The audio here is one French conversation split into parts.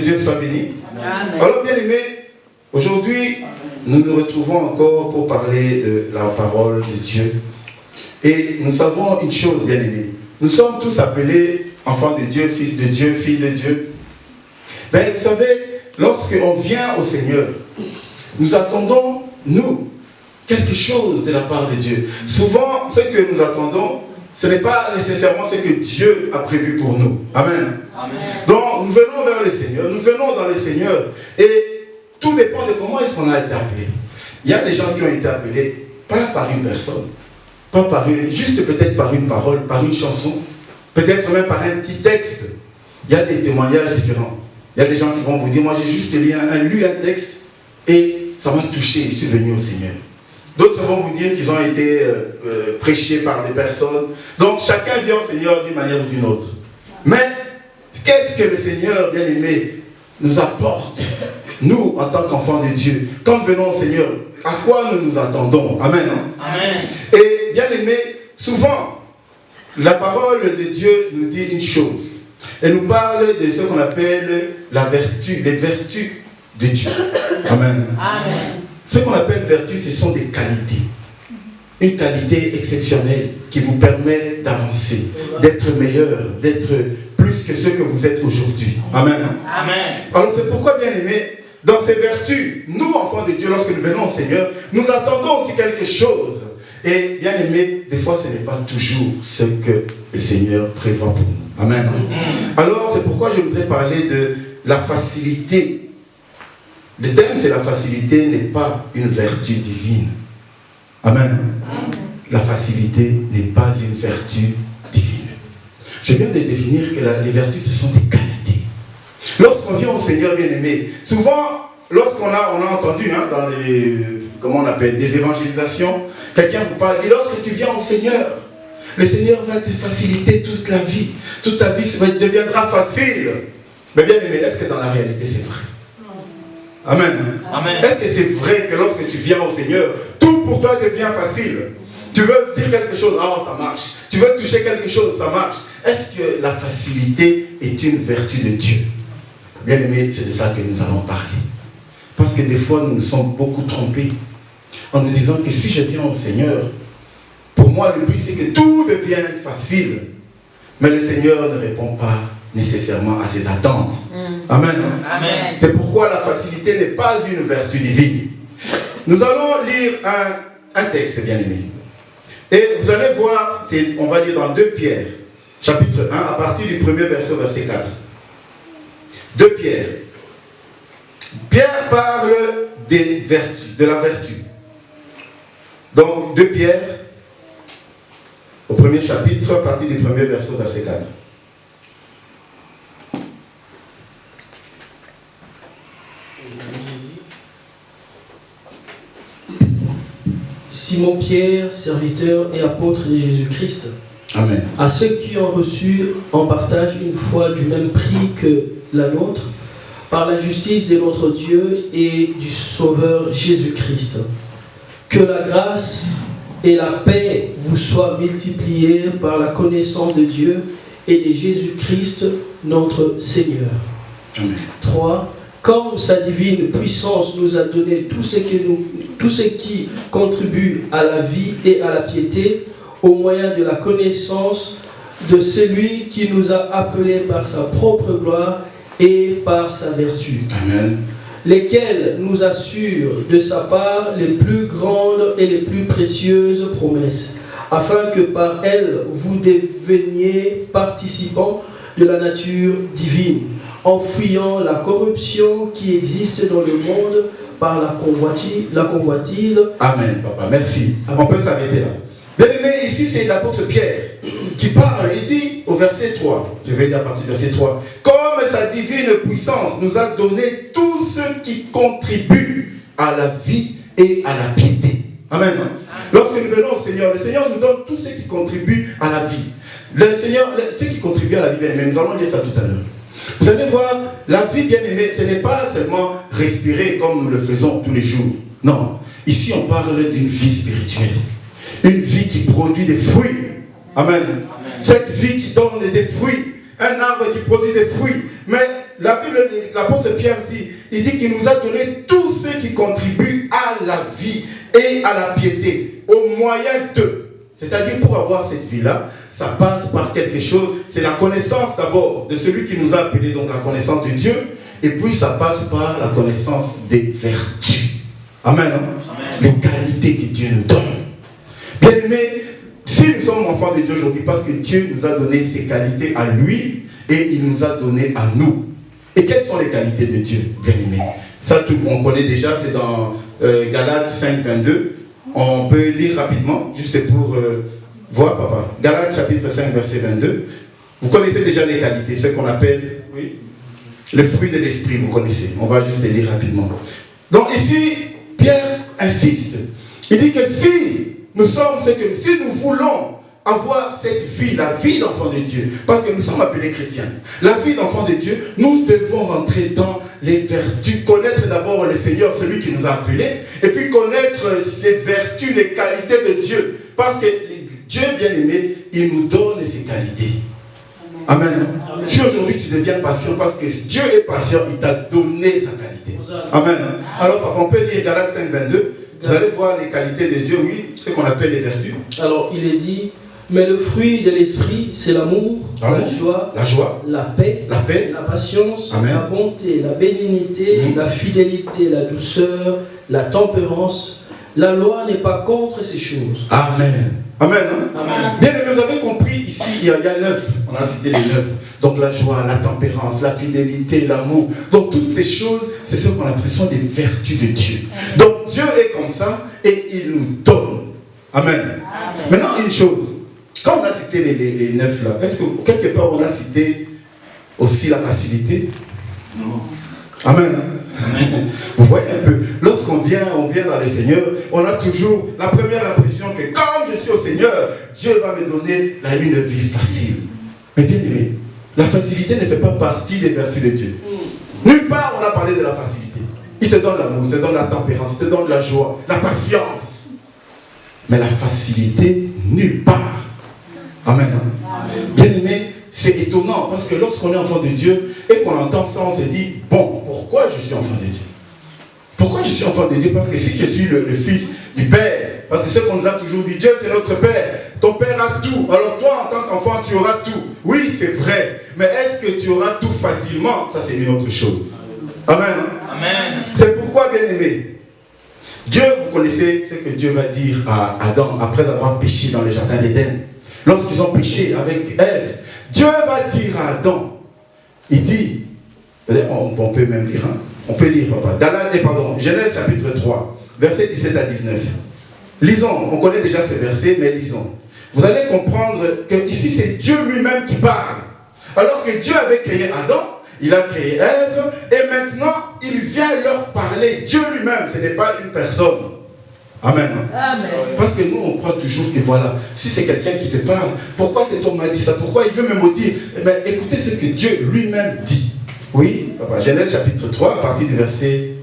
Dieu soit béni. Amen. Alors, bien aimés, aujourd'hui, nous nous retrouvons encore pour parler de la parole de Dieu. Et nous savons une chose, bien aimés. Nous sommes tous appelés enfants de Dieu, fils de Dieu, filles de Dieu. Mais vous savez, lorsqu'on vient au Seigneur, nous attendons, nous, quelque chose de la part de Dieu. Souvent, ce que nous attendons, ce n'est pas nécessairement ce que Dieu a prévu pour nous. Amen. Amen. Donc, nous venons vers le Seigneur, nous venons dans le Seigneur. Et tout dépend de comment est-ce qu'on a été appelé. Il y a des gens qui ont été appelés, pas par une personne, pas par une, juste peut-être par une parole, par une chanson, peut-être même par un petit texte. Il y a des témoignages différents. Il y a des gens qui vont vous dire, moi j'ai juste lu un texte et ça m'a touché, je suis venu au Seigneur. D'autres vont vous dire qu'ils ont été prêchés par des personnes. Donc chacun vient au Seigneur d'une manière ou d'une autre. Mais qu'est-ce que le Seigneur, bien aimé, nous apporte, nous, en tant qu'enfants de Dieu? Quand nous venons au Seigneur, à quoi nous nous attendons? Amen. Hein? Amen. Et bien aimé, souvent, la parole de Dieu nous dit une chose. Elle nous parle de ce qu'on appelle la vertu, les vertus de Dieu. Amen. Amen. Ce qu'on appelle vertu, ce sont des qualités. Une qualité exceptionnelle qui vous permet d'avancer, d'être meilleur, d'être plus que ce que vous êtes aujourd'hui. Amen. Amen. Alors c'est pourquoi, bien aimé, dans ces vertus, nous, enfants de Dieu, lorsque nous venons au Seigneur, nous attendons aussi quelque chose. Et bien aimé, des fois ce n'est pas toujours ce que le Seigneur prévoit pour nous. Amen. Alors c'est pourquoi je voudrais parler de la facilité. Le thème, c'est la facilité n'est pas une vertu divine. Amen. La facilité n'est pas une vertu divine. Je viens de définir que les vertus, ce sont des qualités. Lorsqu'on vient au Seigneur bien-aimé, souvent, lorsqu'on a entendu dans les, comment on appelle, des évangélisations, quelqu'un vous parle, et lorsque tu viens au Seigneur, le Seigneur va te faciliter toute la vie. Toute ta vie deviendra facile. Mais bien-aimé, est-ce que dans la réalité, c'est vrai? Amen. Amen. Est-ce que c'est vrai que lorsque tu viens au Seigneur, tout pour toi devient facile? Tu veux dire quelque chose, ça marche. Tu veux toucher quelque chose, ça marche. Est-ce que la facilité est une vertu de Dieu? Bien aimé, c'est de ça que nous allons parler. Parce que des fois, nous nous sommes beaucoup trompés en nous disant que si je viens au Seigneur, pour moi, le but, c'est que tout devienne facile. Mais le Seigneur ne répond pas nécessairement à ses attentes. Amen. Amen. C'est pourquoi la facilité n'est pas une vertu divine. Nous allons lire un texte, bien aimé. Et vous allez voir, on va lire dans 2 Pierre, chapitre 1, à partir du premier verset, verset 4. 2 Pierre. Pierre parle des vertus, de la vertu. Donc, 2 Pierre, au premier chapitre, à partir du premier verset, verset 4. Simon Pierre, serviteur et apôtre de Jésus-Christ, Amen. à ceux qui ont reçu en partage une foi du même prix que la nôtre, par la justice de notre Dieu et du Sauveur Jésus-Christ. Que la grâce et la paix vous soient multipliées par la connaissance de Dieu et de Jésus-Christ, notre Seigneur. Amen. 3. Comme sa divine puissance nous a donné tout ce qui contribue à la vie et à la piété, au moyen de la connaissance de celui qui nous a appelés par sa propre gloire et par sa vertu. Amen. Lesquels nous assurent de sa part les plus grandes et les plus précieuses promesses, afin que par elles vous deveniez participants de la nature divine, en fuyant la corruption qui existe dans le monde par la convoitise. Amen, papa. Merci. Amen. On peut s'arrêter là. Bien aimé, ici c'est l'apôtre Pierre qui parle. Il dit au verset 3, je vais lire à partir du verset 3, comme sa divine puissance nous a donné tout ce qui contribue à la vie et à la piété. Amen. Lorsque nous venons au Seigneur, le Seigneur nous donne tout ce qui contribue à la vie. Le Seigneur, ce qui contribue à la vie, bien aimé, nous allons lire ça tout à l'heure. Vous allez voir, la vie bien aimée, ce n'est pas seulement respirer comme nous le faisons tous les jours. Non, ici on parle d'une vie spirituelle. Une vie qui produit des fruits. Amen. Cette vie qui donne des fruits. Un arbre qui produit des fruits. Mais la Bible, l'apôtre Pierre dit, il dit qu'il nous a donné tout ce qui contribue à la vie et à la piété, au moyen de. C'est-à-dire pour avoir cette vie-là, ça passe par quelque chose, c'est la connaissance d'abord de celui qui nous a appelés, donc la connaissance de Dieu, et puis ça passe par la connaissance des vertus. Amen. Hein? Amen. Les qualités que Dieu nous donne. Bien aimé, si nous sommes enfants de Dieu aujourd'hui, parce que Dieu nous a donné ses qualités à lui, et il nous a donné à nous. Et quelles sont les qualités de Dieu, bien aimé? Ça, tout le monde connaît déjà, c'est dans Galates 5, 22. On peut lire rapidement, juste pour voir, papa. Galates chapitre 5, verset 22. Vous connaissez déjà les qualités, ce qu'on appelle le fruit de l'esprit, vous connaissez. On va juste les lire rapidement. Donc ici, Pierre insiste. Il dit que si nous sommes ce que si nous voulons avoir cette vie, la vie d'enfant de Dieu, parce que nous sommes appelés chrétiens, la vie d'enfant de Dieu, nous devons rentrer dans les vertus, connaître d'abord le Seigneur, celui qui nous a appelés, et puis connaître les vertus, les qualités de Dieu, parce que Dieu bien-aimé, il nous donne ses qualités. Amen. Amen. Si aujourd'hui tu deviens patient, parce que Dieu est patient, il t'a donné sa qualité. Amen. Alors papa, on peut lire Galates 5, 22. Vous allez voir les qualités de Dieu, oui, ce qu'on appelle les vertus. Alors il est dit, mais le fruit de l'esprit, c'est l'amour, la joie, la paix, la patience, Amen. La bonté, la bénignité, la fidélité, la douceur, la tempérance. La loi n'est pas contre ces choses. Amen. Amen. Hein? Amen. Bien aimé, vous avez compris, ici, il y a 9. On a cité les 9. Donc la joie, la tempérance, la fidélité, l'amour. Donc toutes ces choses, c'est ce qu'on appelle, ce sont des vertus de Dieu. Donc Dieu est comme ça et il nous donne. Amen. Amen. Maintenant, une chose. Quand on a cité les 9 là, est-ce que quelque part on a cité aussi la facilité? Non. Amen. Amen. Vous voyez un peu, lorsqu'on vient dans le Seigneur, on a toujours la première impression que comme je suis au Seigneur, Dieu va me donner une vie facile. Mais bien aimé, la facilité ne fait pas partie des vertus de Dieu. Nulle part on a parlé de la facilité. Il te donne l'amour, il te donne la tempérance, il te donne la joie, la patience. Mais la facilité, nulle part. Amen. Amen. Bien aimé, c'est étonnant parce que lorsqu'on est enfant de Dieu et qu'on entend ça, on se dit, bon, pourquoi je suis enfant de Dieu? Pourquoi je suis enfant de Dieu? Parce que si je suis le fils du Père, parce que ce qu'on nous a toujours dit, Dieu c'est notre Père, ton Père a tout, alors toi en tant qu'enfant tu auras tout. Oui, c'est vrai, mais est-ce que tu auras tout facilement? Ça c'est une autre chose. Amen. Amen. C'est pourquoi, bien aimé, Dieu, vous connaissez ce que Dieu va dire à Adam après avoir péché dans le jardin d'Éden. Lorsqu'ils ont péché avec Ève, Dieu va dire à Adam, il dit, on peut même lire, hein? On peut lire, papa. Genèse chapitre 3, versets 17 à 19. Lisons, on connaît déjà ces versets, mais lisons. Vous allez comprendre que ici c'est Dieu lui-même qui parle. Alors que Dieu avait créé Adam, il a créé Ève, et maintenant il vient leur parler. Dieu lui-même, ce n'est pas une personne. Amen. Amen. Parce que nous, on croit toujours que voilà, si c'est quelqu'un qui te parle, pourquoi cet homme m'a dit ça? Pourquoi il veut me maudire? Eh bien, écoutez ce que Dieu lui-même dit. Oui, papa, Genèse chapitre 3, à partir du verset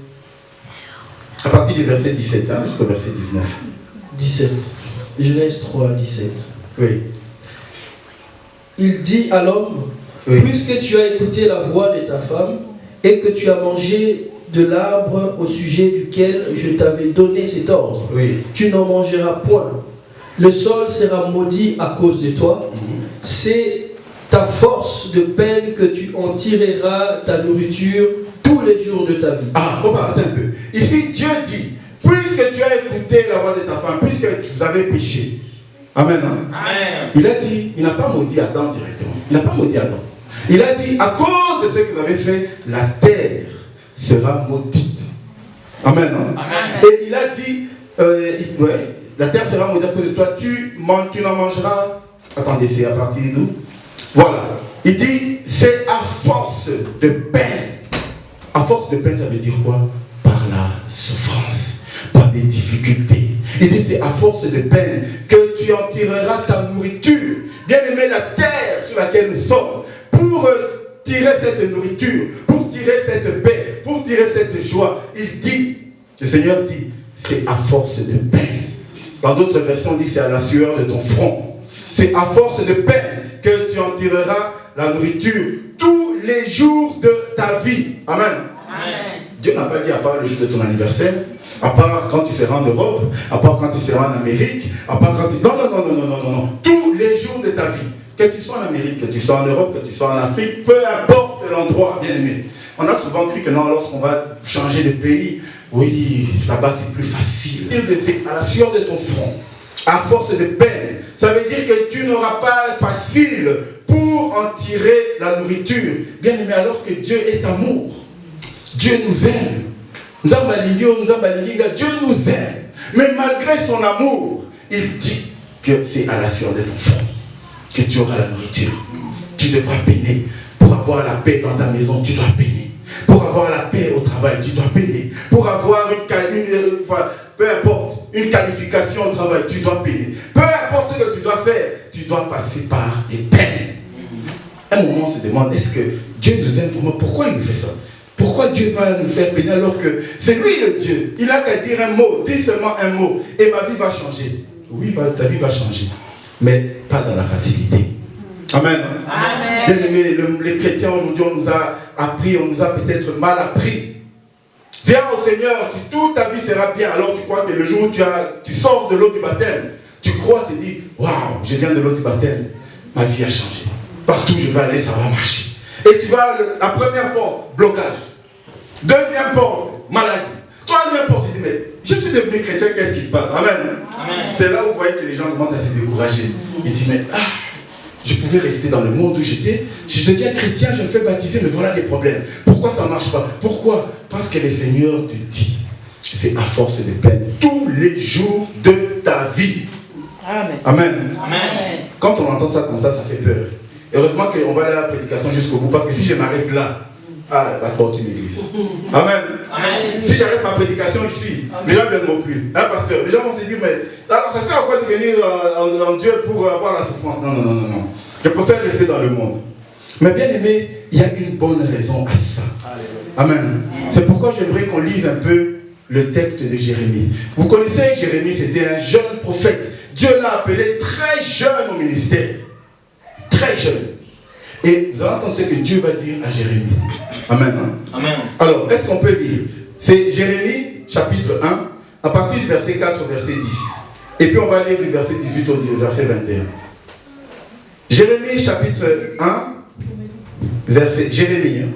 17, hein, jusqu'au verset 19. 17. Genèse 3, 17. Oui. Il dit à l'homme, oui. Puisque tu as écouté la voix de ta femme et que tu as mangé de l'arbre au sujet duquel je t'avais donné cet ordre, oui. Tu n'en mangeras point. Le sol sera maudit à cause de toi. C'est ta force de peine que tu en tireras ta nourriture tous les jours de ta vie. Ah, on va attendre un peu. Ici, Dieu dit, puisque tu as écouté la voix de ta femme, puisque tu avais péché. Amen. Hein? Amen. Il a dit, il n'a pas maudit Adam directement. Il n'a pas maudit Adam. Il a dit, à cause de ce que vous avez fait, la terre sera maudite. Amen. Hein? Amen. Et il a dit, la terre sera maudite à cause de toi, tu n'en mangeras. Attendez, c'est à partir d'où? Voilà. Il dit, c'est à force de peine. À force de peine, ça veut dire quoi? Par la souffrance, par des difficultés. Il dit, c'est à force de peine que tu en tireras ta nourriture. Bien aimé, la terre sur laquelle nous sommes, pour tirer cette nourriture, pour tirer cette paix, pour tirer cette joie, il dit, le Seigneur dit, c'est à force de peine. Dans d'autres versions, il dit, c'est à la sueur de ton front. C'est à force de peine que tu en tireras la nourriture tous les jours de ta vie. Amen. Amen. Dieu n'a pas dit à part le jour de ton anniversaire, à part quand tu seras en Europe, à part quand tu seras en Amérique, à part quand tu... Non, non, non, non, non, non, non, non. Tous les jours de ta vie. Que tu sois en Amérique, que tu sois en Europe, que tu sois en Afrique, peu importe l'endroit, bien aimé. On a souvent cru que non, lorsqu'on va changer de pays, oui, là-bas c'est plus facile. C'est à la sueur de ton front, à force de peine. Ça veut dire que tu n'auras pas facile pour en tirer la nourriture. Bien aimé, alors que Dieu est amour. Dieu nous aime. Dieu nous aime. Mais malgré son amour, il dit que c'est à la sueur de ton front que tu auras la nourriture. Tu devras peiner. Pour avoir la paix dans ta maison, tu dois peiner. Pour avoir la paix au travail, tu dois peiner. Pour avoir peu importe, une qualification au travail, tu dois peiner. Peu importe ce que tu dois faire, tu dois passer par des peines. À un moment, on se demande, est-ce que Dieu nous aime vraiment? Pourquoi il nous fait ça? Pourquoi Dieu va nous faire peiner alors que c'est lui le Dieu? Il n'a qu'à dire un mot, dis seulement un mot, et ma vie va changer. Oui, ta vie va changer, mais pas dans la facilité. Amen. Amen. Bien aimé, les chrétiens aujourd'hui, on nous a appris, on nous a peut-être mal appris. Viens au Seigneur, toute ta vie sera bien. Alors tu crois que le jour où tu sors de l'eau du baptême, tu crois, tu dis, waouh, je viens de l'eau du baptême, ma vie a changé. Partout où je vais aller, ça va marcher. Et tu vas, la première porte, blocage. Deuxième porte, maladie. Troisième porte, tu dis, mais je suis devenu chrétien, qu'est-ce qui se passe? Amen. Amen. C'est là où vous voyez que les gens commencent à se décourager. Ils disent, mais je pouvais rester dans le monde où j'étais. Si je deviens chrétien, je me fais baptiser, mais voilà des problèmes. Pourquoi ça ne marche pas? Pourquoi? Parce que le Seigneur te dit, c'est à force de peine, tous les jours de ta vie. Amen. Amen. Amen. Quand on entend ça comme ça fait peur. Heureusement qu'on va aller à la prédication jusqu'au bout, parce que si je m'arrête là, la porte une église. Amen. Amen. Si j'arrête ma prédication ici, les gens ne viendront plus. Hein, pasteur? Les gens vont se dire, mais alors ça sert à quoi de venir en Dieu pour avoir la souffrance? Non, non, non, non, non. Je préfère rester dans le monde. Mais bien aimé, il y a une bonne raison à ça. Amen. C'est pourquoi j'aimerais qu'on lise un peu le texte de Jérémie. Vous connaissez Jérémie, c'était un jeune prophète. Dieu l'a appelé très jeune au ministère. Très jeune. Et vous allez entendre ce que Dieu va dire à Jérémie. Amen. Amen. Alors, est-ce qu'on peut lire? C'est Jérémie, chapitre 1, à partir du verset 4 au verset 10. Et puis on va lire du verset 18 au verset 21. Jérémie, chapitre 1, verset... Jérémie,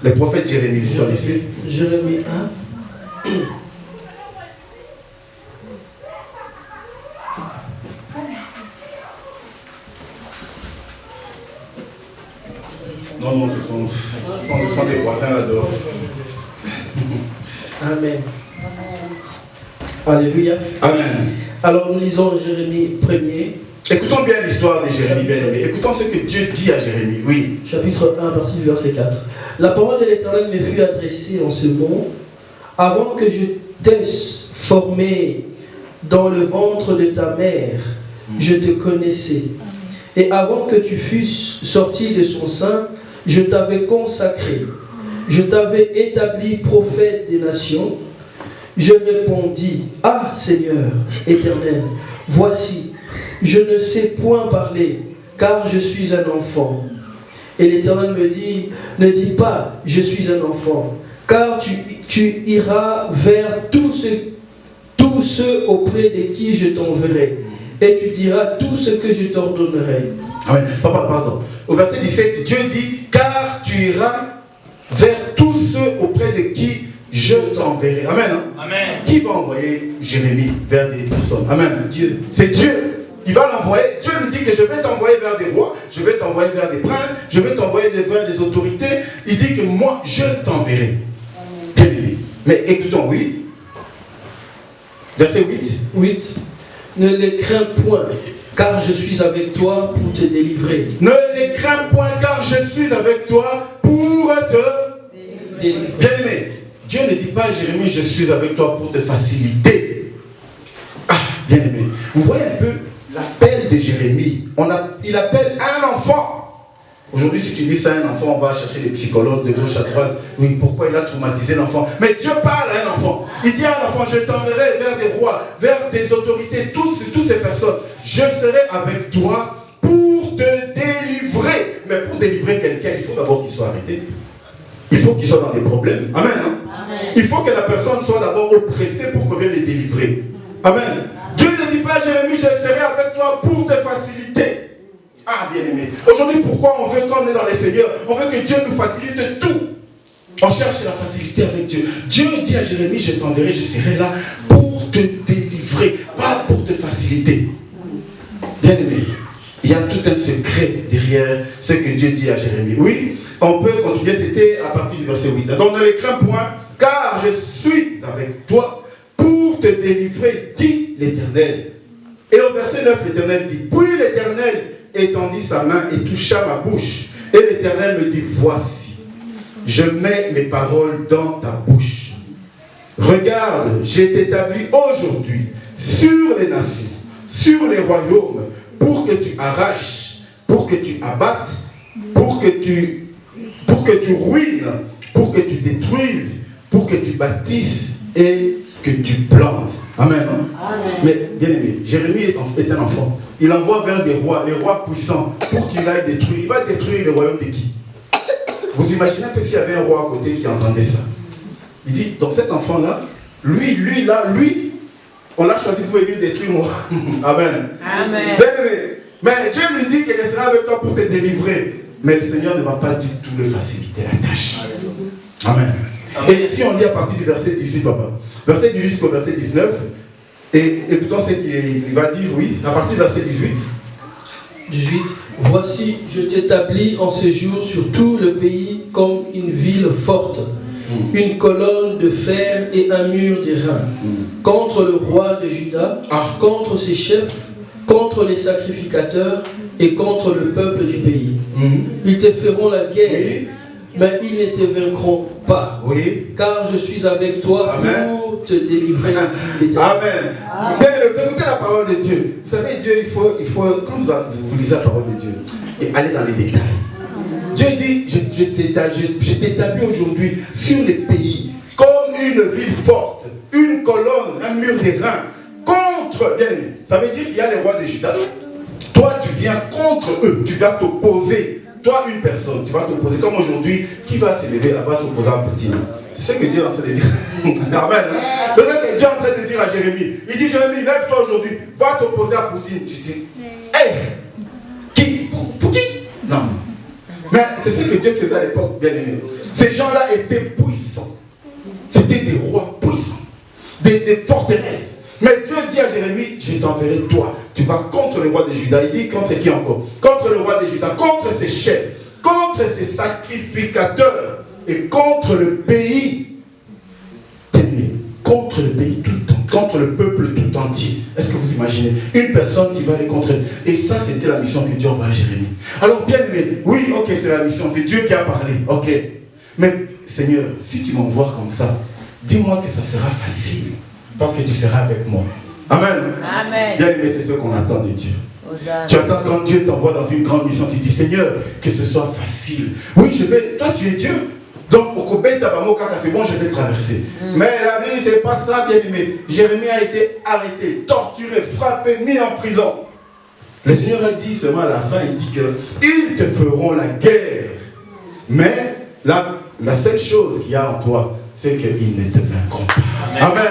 le prophète Jérémie, vous connaissez? Jérémie 1. Non, non, ce sont des voisins là-dehors. Amen. Alléluia. Amen. Alors nous lisons Jérémie 1er. Écoutons bien l'histoire de Jérémie, bien aimé. Écoutons ce que Dieu dit à Jérémie. Oui. Chapitre 1, à partir du verset 4. La parole de l'Éternel me fut adressée en ce mot. Avant que je t'eusse formé dans le ventre de ta mère, je te connaissais. Et avant que tu fusses sorti de son sein, je t'avais consacré. Je t'avais établi prophète des nations. Je répondis, ah Seigneur éternel, voici, je ne sais point parler, car je suis un enfant. Et l'Éternel me dit, ne dis pas, je suis un enfant, car tu iras vers tous ceux auprès de qui je t'enverrai, et tu diras tout ce que je t'ordonnerai. Amen. Papa, pardon. Au verset 17, Dieu dit, car tu iras vers tous ceux auprès de qui je t'enverrai. Amen. Hein? Amen. Qui va envoyer Jérémie vers des personnes? Amen. Dieu. C'est Dieu. Il va l'envoyer. Dieu lui dit que je vais t'envoyer vers des rois, je vais t'envoyer vers des princes, je vais t'envoyer vers des autorités. Il dit que moi, je t'enverrai. Bien aimé. Mais écoutons, oui. Verset 8. 8. Ne les crains point, car je suis avec toi pour te délivrer. Ne les crains point, car je suis avec toi pour te délivrer. Bien aimé. Dieu ne dit pas à Jérémie, je suis avec toi pour te faciliter. Ah, bien aimé. Vous voyez un peu l'appel de Jérémie. Il appelle un enfant. Aujourd'hui, si tu dis ça à un enfant, on va chercher des psychologues de gauche à droite. Oui, pourquoi il a traumatisé l'enfant? Mais Dieu parle à un enfant. Il dit à un enfant, je t'enverrai vers des rois, vers des autorités, toutes ces personnes. Je serai avec toi pour te délivrer. Mais pour délivrer quelqu'un, il faut d'abord qu'il soit arrêté. Il faut qu'il soit dans des problèmes. Amen. Amen. Il faut que la personne soit d'abord oppressée pour qu'on vienne les délivrer. Amen. Dieu ne dit pas à Jérémie, je serai avec toi pour te faciliter. Ah, bien aimé. Aujourd'hui, pourquoi on veut, quand on est dans les Seigneurs, on veut que Dieu nous facilite tout. On cherche la facilité avec Dieu. Dieu dit à Jérémie, je t'enverrai, je serai là pour te délivrer, pas pour te faciliter. Bien aimé, il y a tout un secret derrière ce que Dieu dit à Jérémie. Oui, on peut continuer, c'était à partir du verset 8. Donc ne les crains point, car je suis avec toi pour te délivrer, dit l'Éternel. Et au verset 9, l'Éternel dit, puis l'Éternel étendit sa main et toucha ma bouche. Et l'Éternel me dit, voici, je mets mes paroles dans ta bouche. Regarde, j'ai t'établi aujourd'hui sur les nations, sur les royaumes, pour que tu arraches, pour que tu abattes, pour que tu ruines, pour que tu détruises, pour que tu bâtisses et que tu plantes. Amen. Amen. Mais bien aimé, Jérémie est un enfant. Il envoie vers des rois, les rois puissants, pour qu'il aille détruire. Il va détruire le royaume de qui? Vous imaginez un peu s'il y avait un roi à côté qui entendait ça. Il dit, donc cet enfant-là, lui, on l'a choisi pour venir détruire moi. Amen. Amen. Bien aimé. Mais Dieu lui dit qu'il sera avec toi pour te délivrer. Mais le Seigneur ne va pas du tout le faciliter la tâche. Amen. Amen. Et si on lit à partir du verset 18, papa, verset 18 jusqu'au verset 19, et écoutons ce qu'il va dire, oui, à partir du verset 18. Voici, je t'établis en séjour sur tout le pays comme une ville forte, une colonne de fer et un mur d'airain, contre le roi de Juda, contre ses chefs, contre les sacrificateurs et contre le peuple du pays. Ils te feront la guerre, mais ils ne te vaincront pas, car je suis avec toi. Amen. Pour te délivrer. Amen. Bien, vous écoutez la parole de Dieu. Vous savez, Dieu, il faut quand vous lisez la parole de Dieu, et allez dans les détails. Dieu dit, je t'établis aujourd'hui sur les pays, comme une ville forte, une colonne, un mur d'airain, contre, bien, ça veut dire qu'il y a les rois de Juda. Toi, tu viens contre eux, tu vas t'opposer. Toi, une personne, tu vas t'opposer. Comme aujourd'hui, qui va se lever là-bas s'opposer à Poutine? C'est ce que Dieu est en train de dire. Amen. C'est ce que Dieu est en train de dire à Jérémie. Il dit, Jérémie, lève-toi aujourd'hui, va t'opposer à Poutine. Tu dis, hey, qui? Pour qui? Non. Mais c'est ce que Dieu faisait à l'époque, bien aimé. Ces gens-là étaient puissants. C'était des rois puissants, des forteresses. Mais Dieu dit à Jérémie, je t'enverrai toi. Tu vas contre le roi de Juda. Il dit contre qui encore? Contre le roi de Juda, contre ses chefs, contre ses sacrificateurs et contre le pays. Contre le pays tout entier, contre le peuple tout entier. Est-ce que vous imaginez? Une personne qui va aller contre elle. Et ça, c'était la mission que Dieu envoie à Jérémie. Alors bien aimé, oui, ok, c'est la mission, c'est Dieu qui a parlé, ok. Mais Seigneur, si tu m'envoies comme ça, dis-moi que ça sera facile. Parce que tu seras avec moi. Amen. Amen. Bien aimé, c'est ce qu'on attend de Dieu. Tu attends quand Dieu t'envoie dans une grande mission, tu dis Seigneur, que ce soit facile. Oui, je vais, toi tu es Dieu. Donc, au Kobe Tabamoka, c'est bon, je vais traverser. Mais la vie, c'est pas ça, bien aimé. Jérémie a été arrêté, torturé, frappé, mis en prison. Le Seigneur a dit seulement à la fin, il dit que ils te feront la guerre. Mais la seule chose qu'il y a en toi, c'est qu'ils ne te vaincront pas. Amen.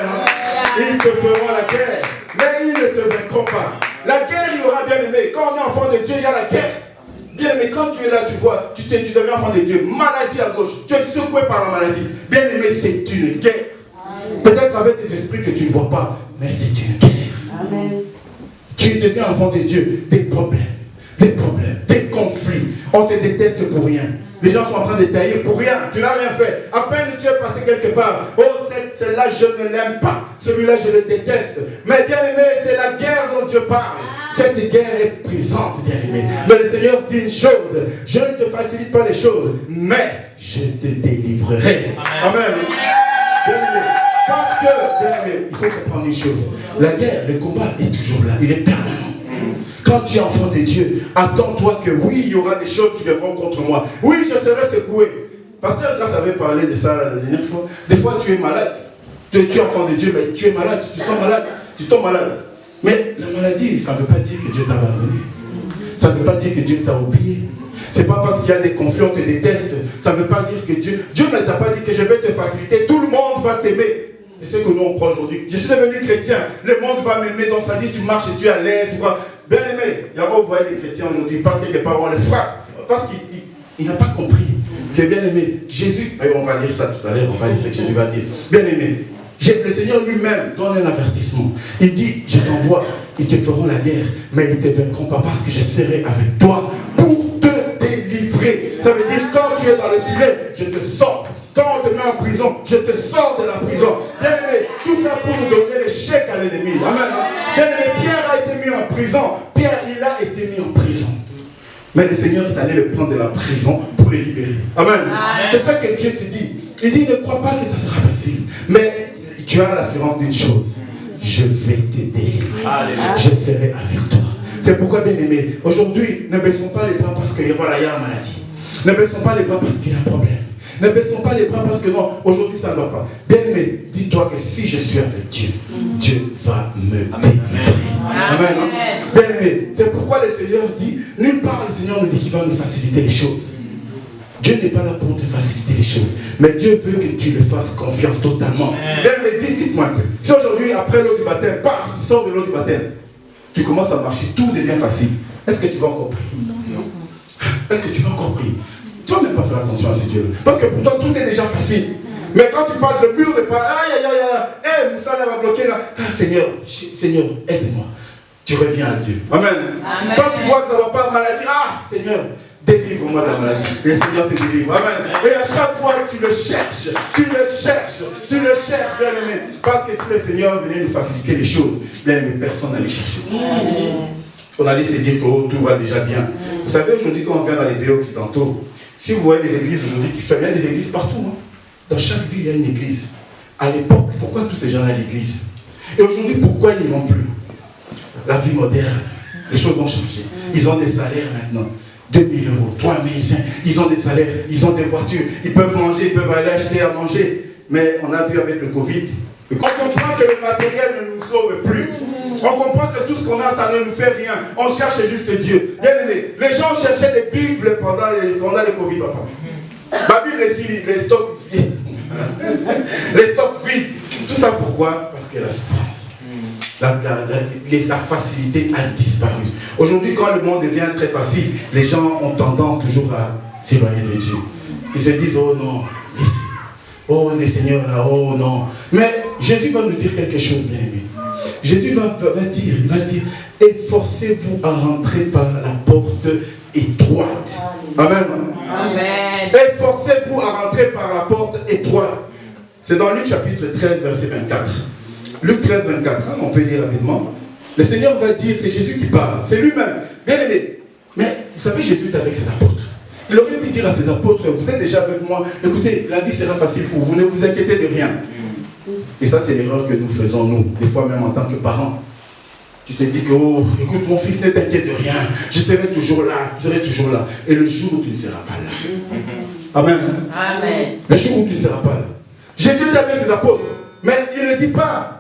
Ils te feront la guerre, mais ils ne te vaincront pas. La guerre, il y aura, bien aimé. Quand on est enfant de Dieu, il y a la guerre. Bien aimé, quand tu es là, tu vois, tu deviens enfant de Dieu. Maladie à gauche, tu es secoué par la maladie. Bien aimé, c'est une guerre. Peut-être avec des esprits que tu ne vois pas, mais c'est une guerre. Amen. Tu deviens enfant de Dieu, des problèmes, des conflits. On te déteste pour rien. Les gens sont en train de tailler pour rien. Tu n'as rien fait. À peine tu es passé quelque part. Oh, celle-là, je ne l'aime pas. Celui-là, je le déteste. Mais bien aimé, c'est la guerre dont Dieu parle. Cette guerre est présente, bien aimé. Mais le Seigneur dit une chose. Je ne te facilite pas les choses, mais je te délivrerai. Amen. Bien aimé. Parce que, bien aimé, il faut comprendre une chose. La guerre, le combat est toujours là. Il est permanent. Quand tu es enfant de Dieu, attends-toi que oui, il y aura des choses qui viendront contre moi. Oui, je serai secoué. Pasteur Grasse avait parlé de ça la dernière fois. Des fois, tu es malade. Tu es enfant de Dieu, mais tu es malade, tu te sens malade, tu tombes malade. Mais la maladie, ça ne veut pas dire que Dieu t'a abandonné. Ça ne veut pas dire que Dieu t'a oublié. C'est pas parce qu'il y a des conflits, on te déteste. Ça ne veut pas dire que Dieu ne t'a pas dit que je vais te faciliter. Tout le monde va t'aimer. C'est ce que nous on croit aujourd'hui. Je suis devenu chrétien, le monde va m'aimer, donc ça dit tu marches et tu es à l'aise. Bien aimé, il y a vous voyez les chrétiens aujourd'hui, parce que quelque part on les frappe. Parce qu'il n'a pas compris que bien aimé, Jésus, et on va lire ça tout à l'heure, on va lire ce que Jésus va dire. Bien aimé, le Seigneur lui-même donne un avertissement. Il dit, je t'envoie, ils te feront la guerre, mais ils ne te vaincront pas parce que je serai avec toi pour te délivrer. Ça veut dire quand tu es dans le filet, je te sors. Quand on te met en prison, je te sors de la prison. Bien aimé, tout ça pour nous donner l'échec à l'ennemi. Amen. Bien aimé, Pierre a été mis en prison. Pierre, il a été mis en prison. Mais le Seigneur est allé le prendre de la prison pour le libérer. Amen. C'est ça que Dieu te dit. Il dit, ne crois pas que ça sera facile. Mais tu as l'assurance d'une chose. Je vais te délivrer. Je serai avec toi. C'est pourquoi, bien aimé, aujourd'hui, ne baissons pas les bras parce que voilà, il y a la maladie. Ne baissons pas les bras parce qu'il y a un problème. Ne baissons pas les bras parce que non, aujourd'hui ça ne va pas. Bien aimé, dis-toi que si je suis avec Dieu, Dieu va me délivrer. Amen. Bien aimé, c'est pourquoi le Seigneur dit, nulle part le Seigneur nous dit qu'il va nous faciliter les choses. Dieu n'est pas là pour te faciliter les choses, mais Dieu veut que tu le fasses confiance totalement. Bien aimé, dites-moi un peu. Si aujourd'hui, après l'eau du baptême, paf, tu sors de l'eau du baptême, tu commences à marcher, tout devient facile. Est-ce que tu vas encore prier? Est-ce que tu vas encore prier? Tu ne vas même pas faire attention à ce Dieu. Parce que pour toi, tout est déjà facile. Mais quand tu passes le mur de pas, aïe, aïe, aïe, Moussa va bloquer là. Ah, Seigneur, aide-moi. Tu reviens à Dieu. Amen. Amen. Quand tu vois que ça ne va pas, maladie, ah, Seigneur, délivre-moi de la maladie. Et le Seigneur te délivre. Amen. Et à chaque fois, tu le cherches, bien aimé. Parce que si le Seigneur venait nous faciliter les choses, bien aimé, personne n'allait chercher. On allait se dire que oh, tout va déjà bien. Vous savez, aujourd'hui, quand on vient dans les pays occidentaux, si vous voyez des églises aujourd'hui qui ferment, il y a des églises partout. Hein. Dans chaque ville, il y a une église. À l'époque, pourquoi tous ces gens à l'église? Et aujourd'hui, pourquoi ils n'y vont plus? La vie moderne, les choses ont changé. Ils ont des salaires maintenant. 2 000 euros, 3 000, ils ont des salaires, ils ont des voitures, ils peuvent manger, ils peuvent aller acheter à manger. Mais on a vu avec le Covid, on comprend que le matériel ne nous sauve plus. On comprend que tout ce qu'on a, ça ne nous fait rien. On cherche juste Dieu. Bien aimé, les gens cherchaient des Bibles pendant le Covid. Papa. Ma Bible est ici, les stocks vides. Les stocks vides. Tout ça pourquoi? Parce que la souffrance. La facilité a disparu. Aujourd'hui, quand le monde devient très facile, les gens ont tendance toujours à s'éloigner de Dieu. Ils se disent, oh non, oh les seigneurs là, oh non. Mais Jésus va nous dire quelque chose, bien aimé. Jésus va dire, efforcez-vous à rentrer par la porte étroite. Amen. Amen. Efforcez-vous à rentrer par la porte étroite. C'est dans Luc chapitre 13, verset 24. Luc 13, 24, hein, on peut lire rapidement. Le Seigneur va dire, c'est Jésus qui parle, c'est lui-même. Bien aimé. Mais vous savez, Jésus est avec ses apôtres. Il aurait pu dire à ses apôtres, vous êtes déjà avec moi, écoutez, la vie sera facile pour vous, ne vous inquiétez de rien. Et ça, c'est l'erreur que nous faisons, nous, des fois même en tant que parents. Tu te dis que, oh, écoute, mon fils, ne t'inquiète de rien, je serai toujours là, je serai toujours là. Et le jour où tu ne seras pas là. Amen. Amen. Le jour où tu ne seras pas là. Jésus était avec ses apôtres, mais il ne dit pas.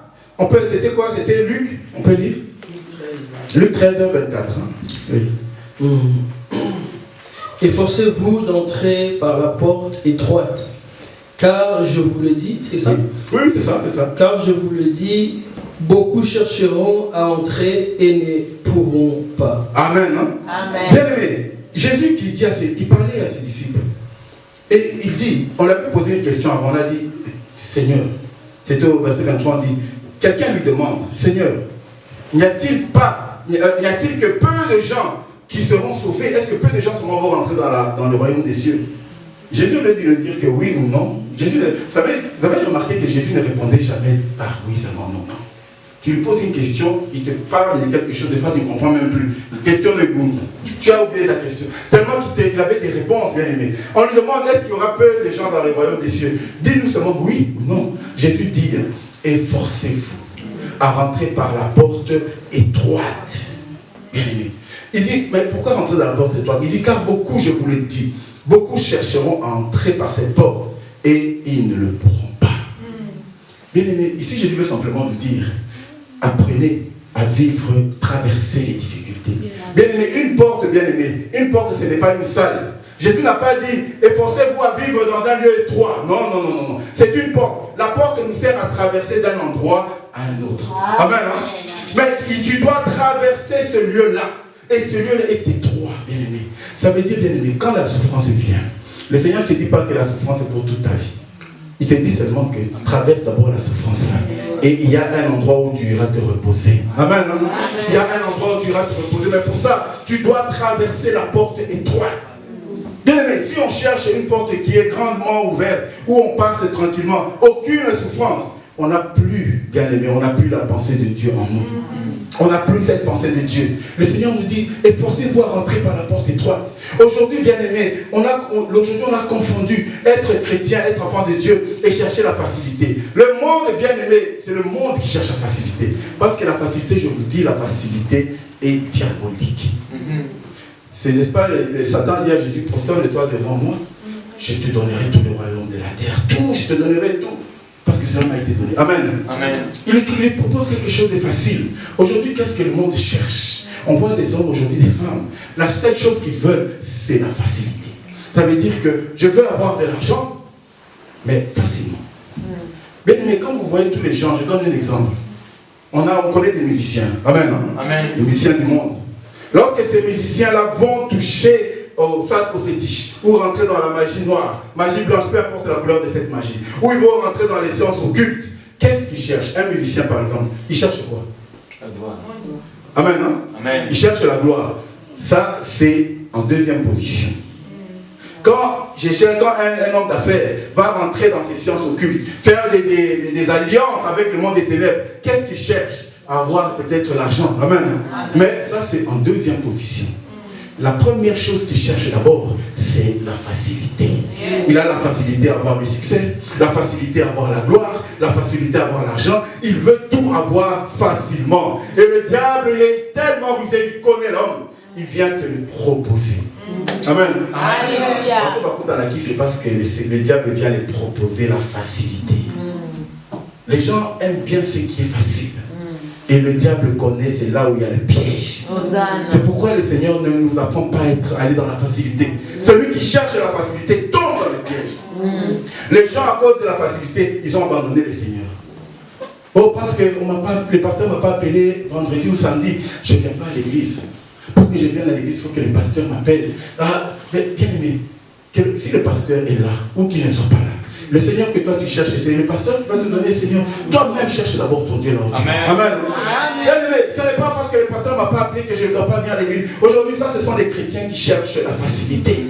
C'était quoi? C'était Luc, on peut lire Luc 13, 24. Hein? Oui. Efforcez-vous d'entrer par la porte étroite. Car je vous le dis, c'est ça? Oui, c'est ça, c'est ça. Car je vous le dis, beaucoup chercheront à entrer et ne pourront pas. Amen. Hein? Amen. Bien aimé, Jésus il parlait à ses disciples. Et il dit, on lui avait posé une question avant, on a dit, Seigneur, c'était au verset 23, on dit, quelqu'un lui demande, Seigneur, n'y a-t-il que peu de gens qui seront sauvés? Est-ce que peu de gens seront rentrés dans le royaume des cieux? Jésus lui a dit que oui ou non. Jésus, vous avez remarqué que Jésus ne répondait jamais par oui seulement, non. Tu lui poses une question, il te parle de quelque chose, des fois tu ne comprends même plus. Question de goût. Tu as oublié ta question. Tellement qu'il avait des réponses, bien aimées. On lui demande, est-ce qu'il y aura peu de gens dans le royaume des cieux? Dis-nous seulement oui ou non. Jésus dit, efforcez-vous à rentrer par la porte étroite. Bien aimé. Il dit, mais pourquoi rentrer dans la porte étroite? Il dit, car beaucoup, je vous le dis, beaucoup chercheront à entrer par cette porte et ils ne le pourront pas. Bien aimé, ici je veux simplement vous dire, apprenez à vivre, traverser les difficultés. Bien-aimé, une porte, ce n'est pas une salle. Jésus n'a pas dit, efforcez-vous à vivre dans un lieu étroit. Non, non, non, non, non. C'est une porte. La porte nous sert à traverser d'un endroit à un autre. Amen. Hein? Mais tu dois traverser ce lieu-là. Et ce lieu-là est étroit, bien-aimé. Ça veut dire, bien-aimé, quand la souffrance vient, le Seigneur ne te dit pas que la souffrance est pour toute ta vie. Il te dit seulement que traverse d'abord la souffrance là. Et il y a un endroit où tu iras te reposer. Amen. Hein? Il y a un endroit où tu iras te reposer. Mais pour ça, tu dois traverser la porte étroite. Bien aimé, si on cherche une porte qui est grandement ouverte, où on passe tranquillement, aucune souffrance, on n'a plus, bien aimé, on n'a plus la pensée de Dieu en nous. On n'a plus cette pensée de Dieu. Le Seigneur nous dit, efforcez-vous à rentrer par la porte étroite. Aujourd'hui, bien aimé, aujourd'hui on a confondu être chrétien, être enfant de Dieu et chercher la facilité. Le monde, bien aimé, c'est le monde qui cherche la facilité. Parce que la facilité, je vous dis, la facilité est diabolique. C'est, n'est-ce pas, Satan dit à Jésus, prosterne-toi devant moi, je te donnerai tout le royaume de la terre. Tout, je te donnerai tout. Parce que cela m'a été donné. Amen. Amen. Il propose quelque chose de facile. Aujourd'hui, qu'est-ce que le monde cherche? On voit des hommes aujourd'hui, des femmes. La seule chose qu'ils veulent, c'est la facilité. Ça veut dire que je veux avoir de l'argent, mais facilement. Bien, mais quand vous voyez tous les gens, je donne un exemple. On connaît des musiciens. Amen. Amen. Les musiciens du monde. Lorsque ces musiciens-là vont toucher au fétiche, ou rentrer dans la magie noire, magie blanche, peu importe la couleur de cette magie, ou ils vont rentrer dans les sciences occultes, qu'est-ce qu'ils cherchent? Un musicien par exemple, il cherche quoi? La gloire. Amen, hein? Amen. Il cherche la gloire. Ça, c'est en deuxième position. Quand un homme d'affaires va rentrer dans ces sciences occultes, faire des alliances avec le monde des ténèbres, qu'est-ce qu'il cherche? Avoir peut-être l'argent. Amen. Amen. Mais ça, c'est en deuxième position. La première chose qu'il cherche d'abord, c'est la facilité. Il a la facilité à avoir le succès, la facilité à avoir la gloire, la facilité à avoir l'argent. Il veut tout avoir facilement. Et le diable, il est tellement rusé, il connaît l'homme. Il vient te le proposer. Amen. Alléluia. C'est parce que le diable vient lui proposer la facilité. Les gens aiment bien ce qui est facile. Et le diable connaît, c'est là où il y a le piège. C'est pourquoi le Seigneur ne nous apprend pas à aller dans la facilité. Celui qui cherche la facilité tombe dans le piège. Les gens, à cause de la facilité, ils ont abandonné le Seigneur. Oh, parce que le pasteur ne m'a pas appelé vendredi ou samedi. Je ne viens pas à l'église. Pour que je vienne à l'église, il faut que le pasteur m'appelle. Ah, mais bien aimé, si le pasteur est là, ou qu'il ne soit pas là, le Seigneur que toi tu cherches, c'est le pasteur qui va te donner, Seigneur. Toi-même cherche d'abord ton Dieu là-haut. Amen. Amen. Ce n'est pas parce que le pasteur ne m'a pas appelé que je ne dois pas venir à l'église. Aujourd'hui, ça, ce sont des chrétiens qui cherchent la facilité.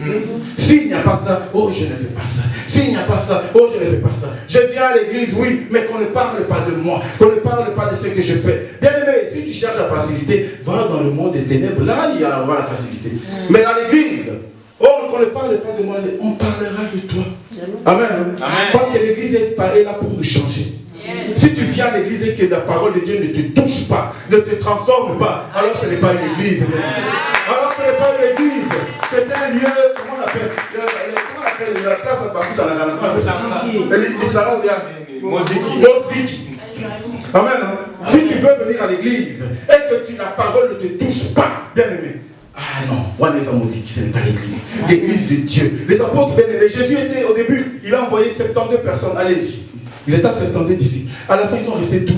S'il n'y a pas ça, oh, je ne fais pas ça. S'il n'y a pas ça, oh, je ne fais pas ça. Je viens à l'église, oui, mais qu'on ne parle pas de moi. Qu'on ne parle pas de ce que je fais. Bien aimé, si tu cherches la facilité, va dans le monde des ténèbres. Là, il y aura la facilité. Mais dans l'église, oh, qu'on ne parle pas de moi, on parlera de toi. Amen. Amen. Parce que l'église est là pour nous changer. Yes. Si tu viens à l'église et que la parole de Dieu ne te touche pas, ne te transforme pas, alors ce n'est pas une église. Alors ce n'est pas une église. C'est un lieu, comment on appelle? La place partout dans la Moziki. Amen. Si tu veux venir à l'église et que la parole ne te touche pas, bien aimé. Ah non, ce n'est pas l'église. L'église de Dieu. Les apôtres bénévés. Jésus était au début, il a envoyé 72 personnes. Allez-y. Ils étaient à 72 d'ici. À la fin, ils sont restés 12.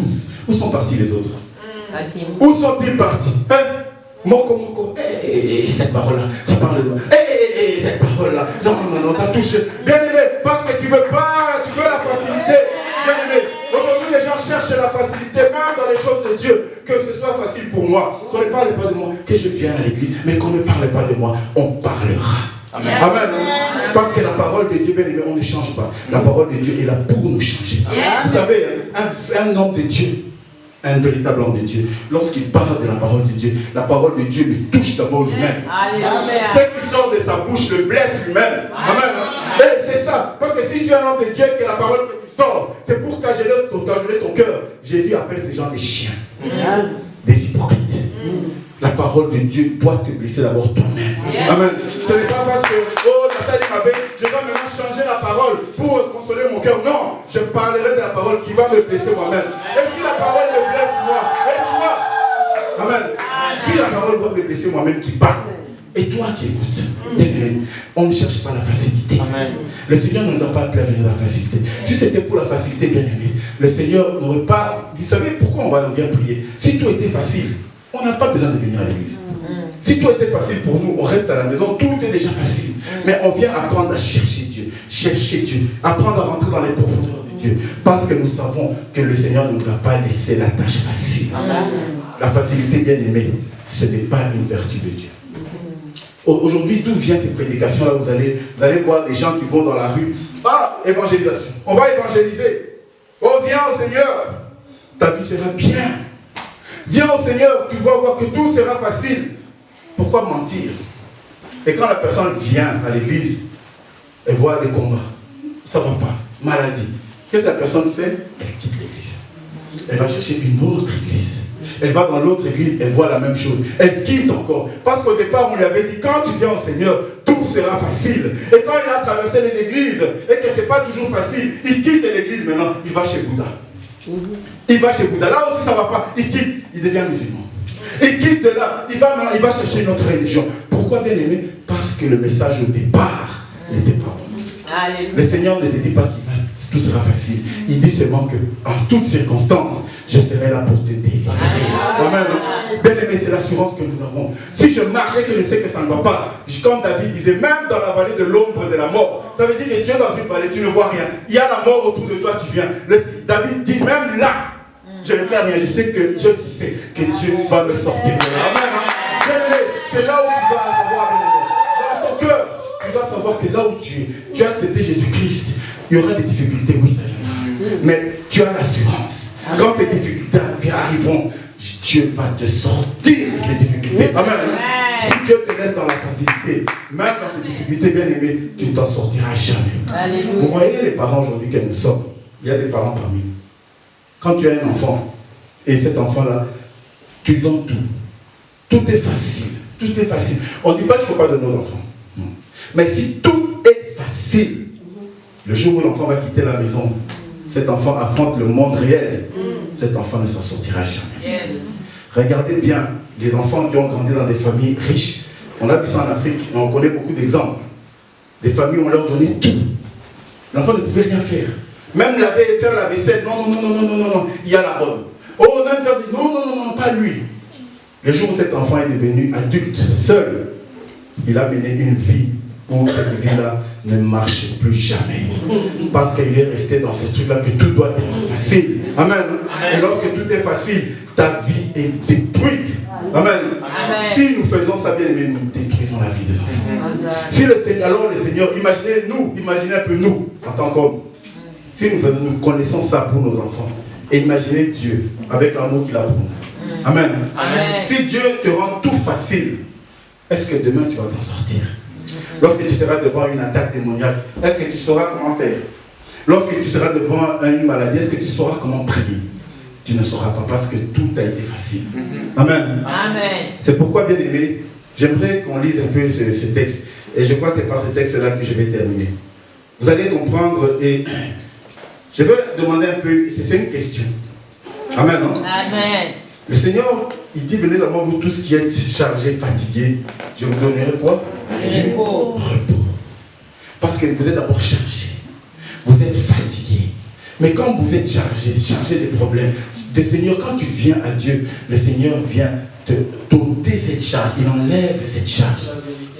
Où sont partis les autres? Où sont-ils partis? Moko. Cette parole-là, ça parle de moi. Cette parole-là. Non, ça touche. Bien aimé, parce que tu veux pas, tu veux la facilité. Bien aimé. Aujourd'hui, les gens cherchent la facilité, même dans les choses de Dieu, que ce soit facile pour moi. Qu'on ne parle pas de moi, que je vienne à l'église, mais qu'on ne parle pas de moi, on parlera. Amen. Amen. Parce que la parole de Dieu, bien aimé, on ne change pas. La parole de Dieu est là pour nous changer. Vous savez, un homme de Dieu, un véritable homme de Dieu, lorsqu'il parle de la parole de Dieu le touche d'abord lui-même. Ce qui sort de sa bouche le blesse lui-même. Amen. Et c'est ça. Parce que si tu es un homme de Dieu, que la parole que tu sors, c'est pour cajoler ton cœur. Jésus appelle ces gens des chiens, des hypocrites. La parole de Dieu doit te blesser d'abord toi-même. Amen. Ce n'est pas parce que, oh, Nathalie m'avait, je dois maintenant changer la parole pour consoler mon cœur. Non, je parlerai de la parole qui va me blesser moi-même. Et si la parole me blesse moi, et toi, et c'est moi-même qui parle. Et toi qui écoutes, on ne cherche pas la facilité. Amen. Le Seigneur ne nous a pas appelé à venir la facilité. Si c'était pour la facilité, bien aimé, le Seigneur n'aurait pas... Vous savez pourquoi on vient prier? Si tout était facile, on n'a pas besoin de venir à l'église. Si tout était facile pour nous, on reste à la maison, tout est déjà facile. Mais on vient apprendre à chercher Dieu, apprendre à rentrer dans les profondeurs de Dieu. Parce que nous savons que le Seigneur ne nous a pas laissé la tâche facile. Amen. La facilité, bien aimée, ce n'est pas une vertu de Dieu. Aujourd'hui, d'où viennent ces prédications-là? Vous allez voir des gens qui vont dans la rue. Ah, évangélisation. On va évangéliser. Oh, viens au Seigneur. Ta vie sera bien. Viens au Seigneur, tu vas voir que tout sera facile. Pourquoi mentir? Et quand la personne vient à l'église, elle voit des combats. Ça ne va pas. Maladie. Qu'est-ce que la personne fait? Elle quitte l'église. Elle va chercher une autre église. Elle va dans l'autre église, elle voit la même chose. Elle quitte encore. Parce qu'au départ, on lui avait dit, quand tu viens au Seigneur, tout sera facile. Et quand il a traversé les églises, et que ce n'est pas toujours facile, il quitte l'église maintenant, il va chez Bouddha. Il va chez Bouddha. Là aussi, ça ne va pas. Il quitte, il devient musulman. Il quitte de là, il va chercher une autre religion. Pourquoi, bien aimé? Parce que le message au départ n'était pas bon. Alléluia. Le Seigneur ne dit pas que tout sera facile. Il dit seulement que, en toutes circonstances, je serai là pour te délivrer. Amen. Bien aimé, c'est l'assurance que nous avons. Si je marchais, que je sais que ça ne va pas, comme David disait, même dans la vallée de l'ombre de la mort, ça veut dire que tu es dans une vallée, tu ne vois rien. Il y a la mort autour de toi qui vient. David dit, même là, je ne fais rien, je sais que Dieu va me sortir. Amen. C'est là où tu vas savoir, dans ton cœur, tu vas savoir que là où tu as accepté Jésus-Christ, il y aura des difficultés, oui, ça viendra. Mais tu as l'assurance. Quand ces difficultés arriveront, Dieu va te sortir de ces difficultés. Amen. Si Dieu te laisse dans la facilité, même dans ces difficultés, bien aimé, tu ne t'en sortiras jamais. Alléluia. Vous voyez les parents aujourd'hui que nous sommes. Il y a des parents parmi nous. Quand tu as un enfant, et cet enfant-là, tu lui donnes tout. Tout est facile. Tout est facile. On ne dit pas qu'il ne faut pas donner aux enfants. Non. Mais si tout est facile, le jour où l'enfant va quitter la maison, cet enfant affronte le monde réel. Cet enfant ne s'en sortira jamais. Yes. Regardez bien les enfants qui ont grandi dans des familles riches. On a vu ça en Afrique, et on connaît beaucoup d'exemples. Des familles où on leur donnait tout. L'enfant ne pouvait rien faire. Même faire la vaisselle, non, il y a la bonne. Oh, même faire non, pas lui. Le jour où cet enfant est devenu adulte, seul, il a mené une vie où cette vie-là ne marche plus jamais. Parce qu'il est resté dans ce truc-là que tout doit être facile. Amen. Amen. Et lorsque tout est facile, ta vie est détruite. Amen. Amen. Si nous faisons ça bien aimé, nous détruisons la vie des enfants. Si le Seigneur, alors le Seigneur, imaginez un peu nous, en tant qu'hommes. Si nous connaissons ça pour nos enfants, et imaginez Dieu avec l'amour qu'il a pour nous. Amen. Amen. Si Dieu te rend tout facile, est-ce que demain tu vas t'en sortir? Lorsque tu seras devant une attaque démoniaque, est-ce que tu sauras comment faire? Lorsque tu seras devant une maladie, est-ce que tu sauras comment prier? Tu ne sauras pas parce que tout a été facile. Amen. Amen. C'est pourquoi, bien aimé, j'aimerais qu'on lise un peu ce texte. Et je crois que c'est par ce texte-là que je vais terminer. Vous allez comprendre et je vais demander un peu, c'est une question. Amen. Non? Amen. Le Seigneur, il dit, venez à moi vous tous qui êtes chargés, fatigués, je vous donnerai quoi? Du repos. Parce que vous êtes d'abord chargés. Vous êtes fatigués. Mais quand vous êtes chargés des problèmes, le Seigneur, quand tu viens à Dieu, le Seigneur vient te t'ôter cette charge. Il enlève cette charge.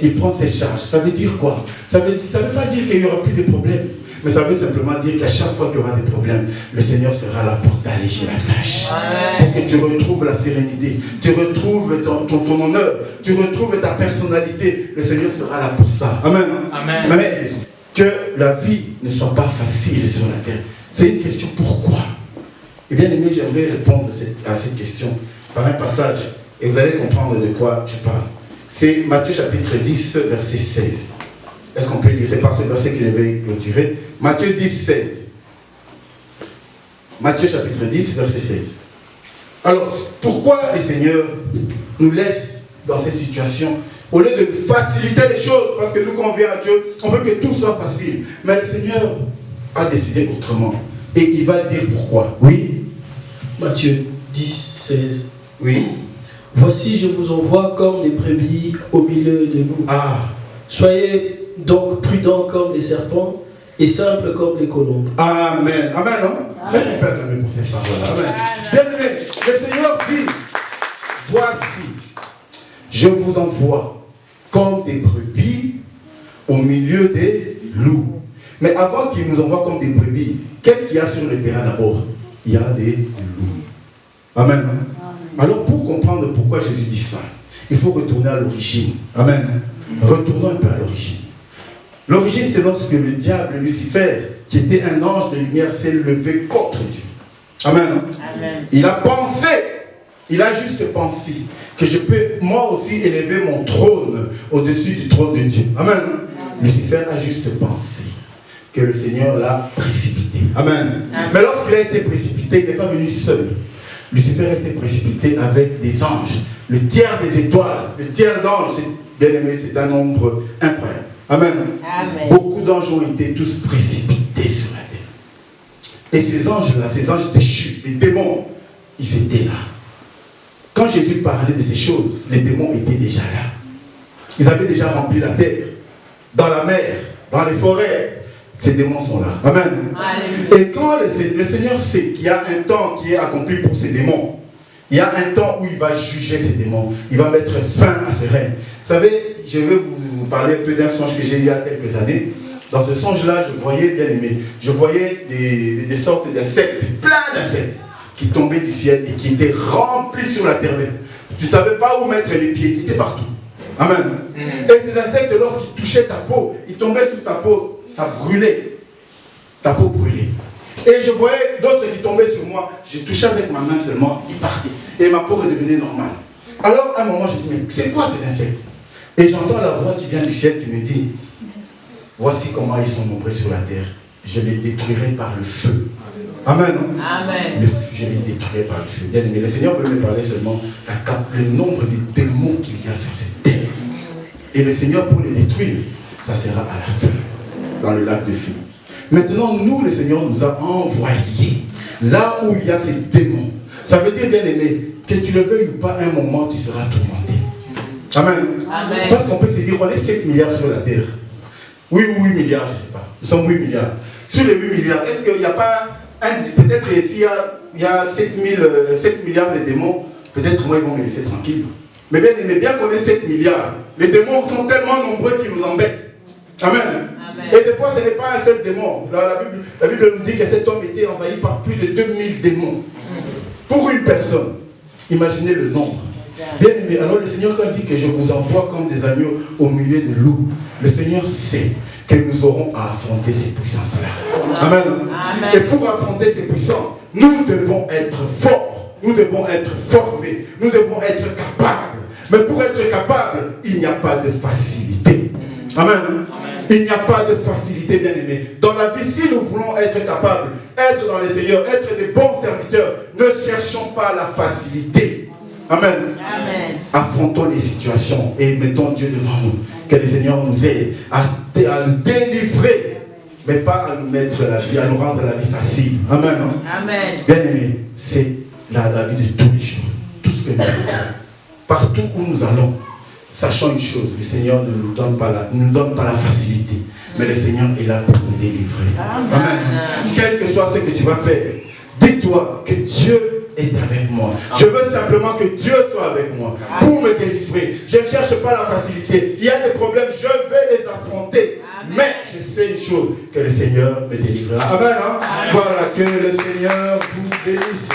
Il prend cette charge. Ça veut dire quoi? Ça veut pas dire qu'il n'y aura plus de problèmes. Mais ça veut simplement dire qu'à chaque fois qu'il y aura des problèmes, le Seigneur sera là pour t'alléger la tâche. Pour que tu retrouves la sérénité, tu retrouves ton honneur, tu retrouves ta personnalité. Le Seigneur sera là pour ça. Amen. Amen. Mais que la vie ne soit pas facile sur la terre. C'est une question pourquoi? Et bien aimé, j'aimerais répondre à cette question par un passage. Et vous allez comprendre de quoi je parle. C'est Matthieu chapitre 10, verset 16. Est-ce qu'on peut lire? C'est par ce verset que je vais clôturer. Matthieu 10, 16. Matthieu chapitre 10, verset 16. Alors, pourquoi le Seigneur nous laisse dans cette situation? Au lieu de faciliter les choses, parce que nous, quand on vient à Dieu, on veut que tout soit facile. Mais le Seigneur a décidé autrement. Et il va dire pourquoi. Oui? Matthieu 10, 16. Oui. Voici, je vous envoie comme des brebis au milieu de loups. Soyez donc prudents comme les serpents et simples comme les colombes. Amen. Amen, non? Merci Père pour ces paroles. Amen. Bien-aimé, le Seigneur dit, voici, je vous envoie comme des brebis au milieu des loups. Mais avant qu'il nous envoie comme des brebis, qu'est-ce qu'il y a sur le terrain d'abord? Il y a des loups. Amen. Alors pour comprendre pourquoi Jésus dit ça, il faut retourner à l'origine. Amen. Retournons un peu à l'origine. L'origine, c'est lorsque le diable, Lucifer, qui était un ange de lumière, s'est levé contre Dieu. Amen. Amen. Il a pensé, il a juste pensé que je peux moi aussi élever mon trône au-dessus du trône de Dieu. Amen. Amen. Lucifer a juste pensé que le Seigneur l'a précipité. Amen. Amen. Mais lorsqu'il a été précipité, il n'est pas venu seul. Lucifer a été précipité avec des anges. Le tiers des étoiles, le tiers d'anges, bien aimé, c'est un nombre incroyable. Amen. Amen. Beaucoup d'anges ont été tous précipités sur la terre. Et ces anges-là, ces anges déchus, les démons, ils étaient là. Quand Jésus parlait de ces choses, les démons étaient déjà là. Ils avaient déjà rempli la terre, dans la mer, dans les forêts. Ces démons sont là. Amen. Amen. Et quand le Seigneur sait qu'il y a un temps qui est accompli pour ces démons, il y a un temps où il va juger ces démons. Il va mettre fin à ce règne. Vous savez, je vais vous parler un peu d'un songe que j'ai eu il y a quelques années. Dans ce songe-là, je voyais, bien aimé, je voyais des sortes d'insectes, plein d'insectes, qui tombaient du ciel et qui étaient remplis sur la terre. Tu ne savais pas où mettre les pieds, c'était partout. Amen. Et ces insectes, lorsqu'ils touchaient ta peau, ils tombaient sur ta peau, ça brûlait. Ta peau brûlait. Et je voyais d'autres qui tombaient sur moi, je touchais avec ma main seulement, ils partaient. Et ma peau redevenait normale. Alors, à un moment, je dis, mais c'est quoi ces insectes? Et j'entends la voix qui vient du ciel qui me dit, voici comment ils sont nombreux sur la terre. Je les détruirai par le feu. Amen. Amen. Je les détruirai par le feu. Bien aimé, le Seigneur veut me parler seulement le nombre de démons qu'il y a sur cette terre. Et le Seigneur, pour les détruire, ça sera à la fin, dans le lac de feu. Maintenant, nous, le Seigneur nous a envoyés là où il y a ces démons. Ça veut dire, bien aimé, que tu le veuilles ou pas, un moment, tu seras tourmenté. Amen. Amen. Parce qu'on peut se dire, on est 7 milliards sur la terre. Oui, 8 milliards, je ne sais pas. Nous sommes 8 milliards. Sur les 8 milliards, est-ce qu'il n'y a pas peut-être ici, il y a 7 milliards de démons, peut-être moi, ils vont me laisser tranquille. Mais bien aimé, bien qu'on ait 7 milliards, les démons sont tellement nombreux qu'ils nous embêtent. Amen. Amen. Et des fois, ce n'est pas un seul démon. La Bible nous dit que cet homme était envahi par plus de 2000 démons. Pour une personne. Imaginez le nombre. Bien aimé, alors le Seigneur, quand il dit que je vous envoie comme des agneaux au milieu de loups, le Seigneur sait que nous aurons à affronter ces puissances-là. Amen. Amen. Et pour affronter ces puissances, nous devons être forts. Nous devons être formés. Nous devons être capables. Mais pour être capable, il n'y a pas de facilité. Amen. Amen. Il n'y a pas de facilité, bien aimé. Dans la vie, si nous voulons être capables, être dans le Seigneur, être des bons serviteurs, ne cherchons pas la facilité. Amen. Amen. Affrontons les situations et mettons Dieu devant nous. Que le Seigneur nous aide à nous délivrer, mais pas à nous mettre la vie, à nous rendre la vie facile. Amen. Amen. Bien aimé, c'est la vie de tous les jours. Tout ce que nous faisons. Partout où nous allons, sachant une chose, le Seigneur ne nous donne pas la facilité, mais le Seigneur est là pour nous délivrer. Amen. Amen. Quel que soit ce que tu vas faire, dis-toi que Dieu est avec moi. Je veux simplement que Dieu soit avec moi pour me délivrer. Je ne cherche pas la facilité. Il y a des problèmes, je vais les affronter. Amen. Mais je sais une chose, que le Seigneur me délivrera. Amen. Hein? Voilà, que le Seigneur vous bénisse.